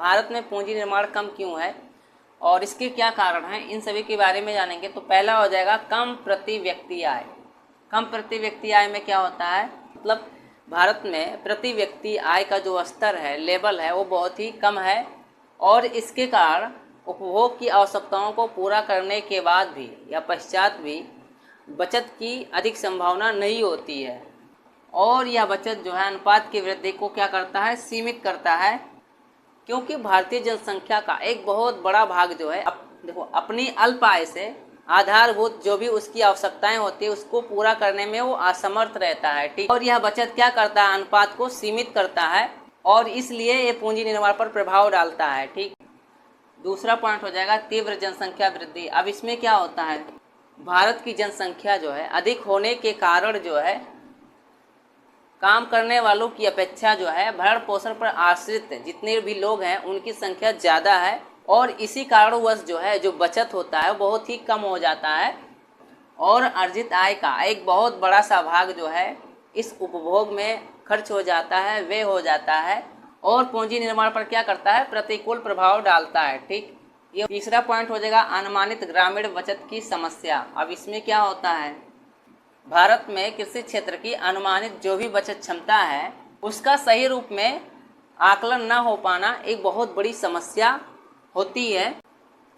भारत में पूंजी निर्माण कम क्यों है और इसके क्या कारण हैं, इन सभी के बारे में जानेंगे। तो पहला हो जाएगा कम प्रति व्यक्ति आय। कम प्रति व्यक्ति आय में क्या होता है, मतलब भारत में प्रति व्यक्ति आय का जो स्तर है, लेवल है, वो बहुत ही कम है और इसके कारण उपभोग की आवश्यकताओं को पूरा करने के बाद भी या पश्चात भी बचत की अधिक संभावना नहीं होती है और यह बचत जो है अनुपात की वृद्धि को क्या करता है, सीमित करता है। क्योंकि भारतीय जनसंख्या का एक बहुत बड़ा भाग जो है देखो अपनी अल्प आय से आधारभूत जो भी उसकी आवश्यकताएं होती है उसको पूरा करने में वो असमर्थ रहता है, ठीक। और यह बचत क्या करता है, अनुपात को सीमित करता है और इसलिए ये पूंजी निर्माण पर प्रभाव डालता है, ठीक। दूसरा पॉइंट हो जाएगा तीव्र जनसंख्या वृद्धि। अब इसमें क्या होता है, भारत की जनसंख्या जो है अधिक होने के कारण जो है काम करने वालों की अपेक्षा जो है भरण पोषण पर आश्रित जितने भी लोग हैं उनकी संख्या ज़्यादा है और इसी कारणवश जो है जो बचत होता है बहुत ही कम हो जाता है और अर्जित आय का एक बहुत बड़ा सा भाग जो है इस उपभोग में खर्च हो जाता है, व्यय हो जाता है और पूंजी निर्माण पर क्या करता है, प्रतिकूल प्रभाव डालता है, ठीक। ये तीसरा पॉइंट हो जाएगा अनुमानित ग्रामीण बचत की समस्या। अब इसमें क्या होता है, भारत में कृषि क्षेत्र की अनुमानित जो भी बचत क्षमता है उसका सही रूप में आकलन न हो पाना एक बहुत बड़ी समस्या होती है।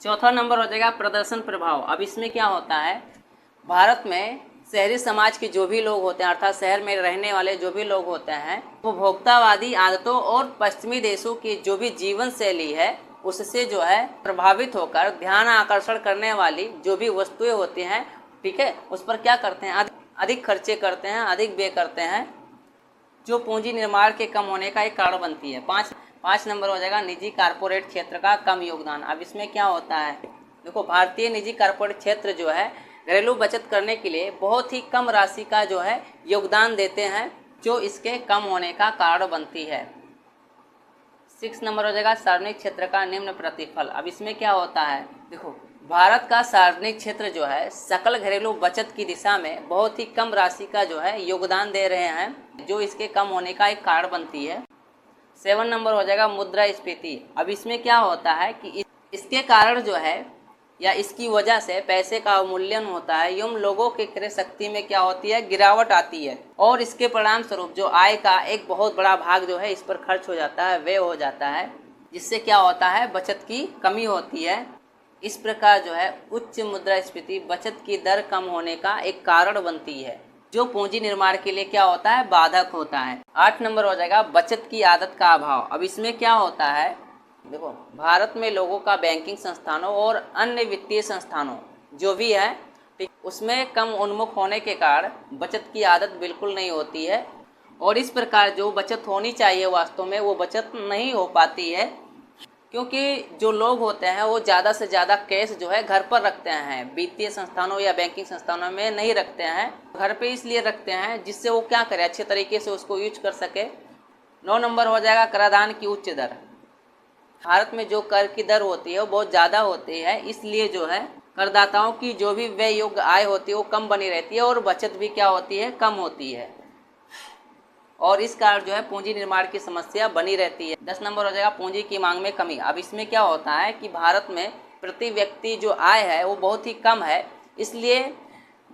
चौथा नंबर हो जाएगा प्रदर्शन प्रभाव। अब इसमें क्या होता है, भारत में शहरी समाज के जो भी लोग होते हैं अर्थात शहर में रहने वाले जो भी लोग होते हैं उपभोक्तावादी आदतों और पश्चिमी देशों की जो भी जीवन शैली है उससे जो है प्रभावित होकर ध्यान आकर्षण करने वाली जो भी वस्तुएं होती हैं, ठीक है, उस पर क्या करते हैं, अधिक खर्चे करते हैं, अधिक व्यय करते हैं, जो पूंजी निर्माण के कम होने का एक कारण बनती है। पाँच नंबर हो जाएगा निजी कारपोरेट क्षेत्र का कम योगदान। अब इसमें क्या होता है, देखो भारतीय निजी कारपोरेट क्षेत्र जो है घरेलू बचत करने के लिए बहुत ही कम राशि का जो है योगदान देते हैं जो इसके कम होने का कारण बनती है। 6 नंबर हो जाएगा सार्वजनिक क्षेत्र का निम्न प्रतिफल। अब इसमें क्या होता है, देखो भारत का सार्वजनिक क्षेत्र जो है सकल घरेलू बचत की दिशा में बहुत ही कम राशि का जो है योगदान दे रहे हैं जो इसके कम होने का एक कारण बनती है। 7 नंबर हो जाएगा मुद्रास्फीति। अब इसमें क्या होता है कि इसके कारण जो है या इसकी वजह से पैसे का अवमूल्यन होता है एवं लोगों की क्रय शक्ति में क्या होती है, गिरावट आती है और इसके परिणाम स्वरूप जो आय का एक बहुत बड़ा भाग जो है इस पर खर्च हो जाता है, व्यय हो जाता है, जिससे क्या होता है बचत की कमी होती है। इस प्रकार जो है उच्च मुद्रास्फीति बचत की दर कम होने का एक कारण बनती है जो पूंजी निर्माण के लिए क्या होता है, बाधक होता है। 8 नंबर हो जाएगा बचत की आदत का अभाव। अब इसमें क्या होता है, देखो भारत में लोगों का बैंकिंग संस्थानों और अन्य वित्तीय संस्थानों जो भी है उसमें कम उन्मुख होने के कारण बचत की आदत बिल्कुल नहीं होती है और इस प्रकार जो बचत होनी चाहिए वास्तव में वो बचत नहीं हो पाती है क्योंकि जो लोग होते हैं वो ज़्यादा से ज़्यादा कैश जो है घर पर रखते हैं, वित्तीय संस्थानों या बैंकिंग संस्थानों में नहीं रखते हैं, घर पे इसलिए रखते हैं जिससे वो क्या करें, अच्छे तरीके से उसको यूज कर सके। 9 नंबर हो जाएगा कराधान की उच्च दर। भारत में जो कर की दर होती है वो बहुत ज़्यादा होती है, इसलिए जो है करदाताओं की जो भी व्यय योग्य आय होती है वो कम बनी रहती है और बचत भी क्या होती है, कम होती है और इस कारण जो है पूंजी निर्माण की समस्या बनी रहती है। 10 नंबर हो जाएगा पूंजी की मांग में कमी। अब इसमें क्या होता है कि भारत में प्रति व्यक्ति जो आय है वो बहुत ही कम है, इसलिए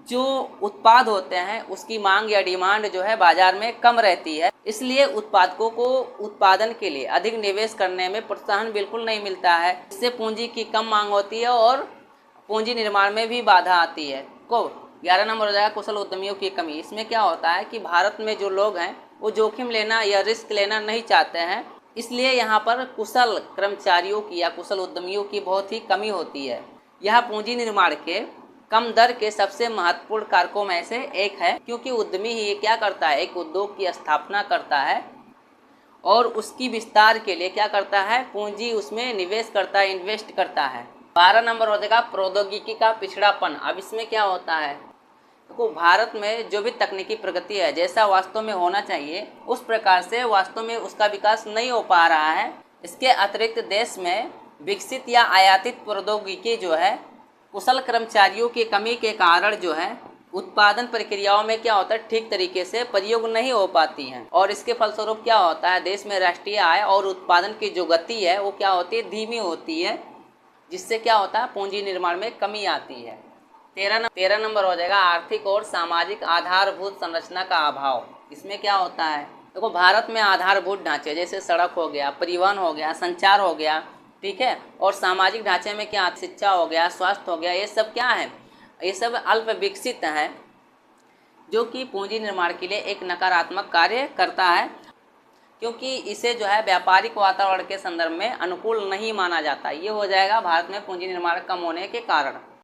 जो उत्पाद होते हैं उसकी मांग या डिमांड जो है बाजार में कम रहती है, इसलिए उत्पादकों को उत्पादन के लिए अधिक निवेश करने में प्रोत्साहन बिल्कुल नहीं मिलता है। इससे पूंजी की कम मांग होती है और पूंजी निर्माण में भी बाधा आती है। 11 नंबर हो जाएगा कुशल उद्यमियों की कमी। इसमें क्या होता है कि भारत में जो लोग हैं वो जोखिम लेना या रिस्क लेना नहीं चाहते हैं, इसलिए यहाँ पर कुशल कर्मचारियों की या कुशल उद्यमियों की बहुत ही कमी होती है। यह पूंजी निर्माण के कम दर के सबसे महत्वपूर्ण कारकों में से एक है क्योंकि उद्यमी ही क्या करता है, एक उद्योग की स्थापना करता है और उसकी विस्तार के लिए क्या करता है, पूंजी उसमें निवेश करता है, इन्वेस्ट करता है। 12 नंबर हो जाएगा प्रौद्योगिकी का पिछड़ापन। अब इसमें क्या होता है, देखो भारत में जो भी तकनीकी प्रगति है जैसा वास्तव में होना चाहिए उस प्रकार से वास्तव में उसका विकास नहीं हो पा रहा है। इसके अतिरिक्त देश में विकसित या आयातित प्रौद्योगिकी जो है कुशल कर्मचारियों की कमी के कारण जो है उत्पादन प्रक्रियाओं में क्या होता है, ठीक तरीके से प्रयोग नहीं हो पाती हैं, और इसके फलस्वरूप क्या होता है, देश में राष्ट्रीय आय और उत्पादन की जो गति है वो क्या होती है, धीमी होती है, जिससे क्या होता है, पूंजी निर्माण में कमी आती है। 13 नंबर हो जाएगा आर्थिक और सामाजिक आधारभूत संरचना का अभाव। इसमें क्या होता है, देखो भारत में आधारभूत ढांचे जैसे सड़क हो गया, परिवहन हो गया, संचार हो गया, ठीक है, और सामाजिक ढांचे में क्या, शिक्षा हो गया, स्वास्थ्य हो गया, ये सब क्या है, ये सब अल्प विकसित है, जो कि पूंजी निर्माण के लिए एक नकारात्मक कार्य करता है, क्योंकि इसे जो है व्यापारिक वातावरण के संदर्भ में अनुकूल नहीं माना जाता। ये हो जाएगा भारत में पूंजी निर्माण कम होने के कारण।